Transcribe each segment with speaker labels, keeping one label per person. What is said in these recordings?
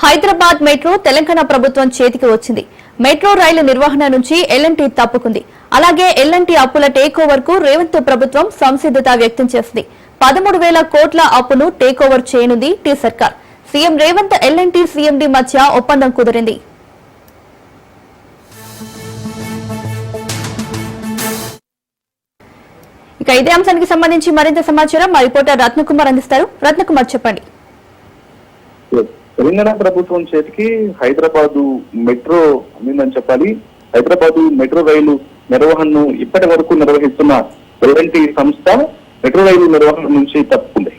Speaker 1: Hyderabad metro Telangana ప్రభుత్వం చేతికి వచ్చింది. మెట్రో రైలు నిర్వహణ నుంచి ఎల్ఎన్టీ తప్పుకుంది. అలాగే ఎల్ఎన్టీ అప్పుల టేక్ ఓవర్ కు రేవంత్ ప్రభుత్వం సంసిద్ధత వ్యక్తం చేసింది. 13,000 కోట్ల అప్పును టేక్ ఓవర్ చేయనుంది టీ సర్కార్. సీఎం రేవంత్ ఎల్ఎన్టీ సీఎండీ మధ్య ఒప్పందం కుదిరింది. ఇక ఇదే అంశానికి సంబంధించి మరింత సమాచారం మా రిపోర్టర్ రత్నకుమార్ అందిస్తారు. రత్నకుమార్, చెప్పండి.
Speaker 2: తెలంగాణ ప్రభుత్వం చేతికి హైదరాబాదు మెట్రో అందిందని చెప్పాలి. హైదరాబాదు మెట్రో రైలు నిర్వహణను ఇప్పటి వరకు నిర్వహిస్తున్న ఎల్ఎన్టీ సంస్థ మెట్రో రైలు నిర్వహణ నుంచి తప్పుకుంది.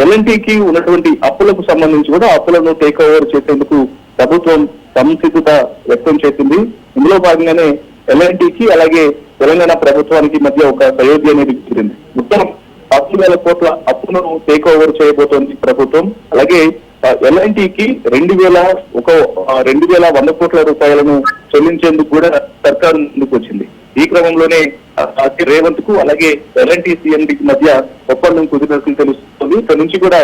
Speaker 2: ఎల్ఎన్టీకి ఉన్నటువంటి అప్పులకు సంబంధించి కూడా అప్పులను టేక్ ఓవర్ చేసేందుకు ప్రభుత్వం సంసిద్ధత వ్యక్తం చేసింది. ఇందులో భాగంగానే ఎల్ఎన్టీకి అలాగే తెలంగాణ ప్రభుత్వానికి మధ్య ఒక సయోధ్య అనేది కుదిరింది. మొత్తం 10,000 కోట్ల అప్పును టేక్ ఓవర్ చేయబోతోంది ప్రభుత్వం. అలాగే ఎల్ఎన్టీకి 2,100 కోట్ల రూపాయలను చెల్లించేందుకు కూడా సర్కారు ముందుకు వచ్చింది. ఈ క్రమంలోనే రేవంత్ కు అలాగే ఎల్ఎన్టీ సీఎండీకి మధ్య ఒప్పందం కుదిరినట్లు తెలుస్తుంది. ఇక్కడ నుంచి కూడా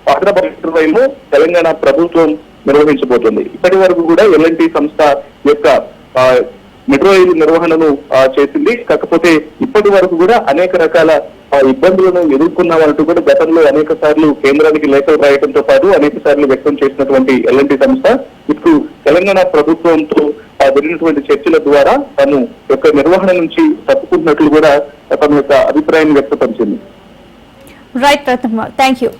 Speaker 2: హైదరాబాద్ మెట్రో రైలు తెలంగాణ ప్రభుత్వం నిర్వహించబోతోంది. ఇప్పటి వరకు కూడా ఎల్ఎన్టీ సంస్థ యొక్క మెట్రో రైలు నిర్వహణను చేసింది. కాకపోతే ఇప్పటి వరకు కూడా అనేక రకాల ఇబ్బందులను ఎదుర్కొన్నామంటూ కూడా గతంలో అనేక సార్లు కేంద్రానికి లేఖలు రాయడంతో పాటు అనేక సార్లు వ్యక్తం చేసినటువంటి ఎల్ఎన్టీ సంస్థ ఇప్పుడు తెలంగాణ ప్రభుత్వంతో జరిగినటువంటి చర్చల ద్వారా తను యొక్క నిర్వహణ నుంచి తప్పుకుంటున్నట్లు కూడా తన యొక్క అభిప్రాయాన్ని వ్యక్తపరిచింది.
Speaker 1: Right Ratnakumar, thank you.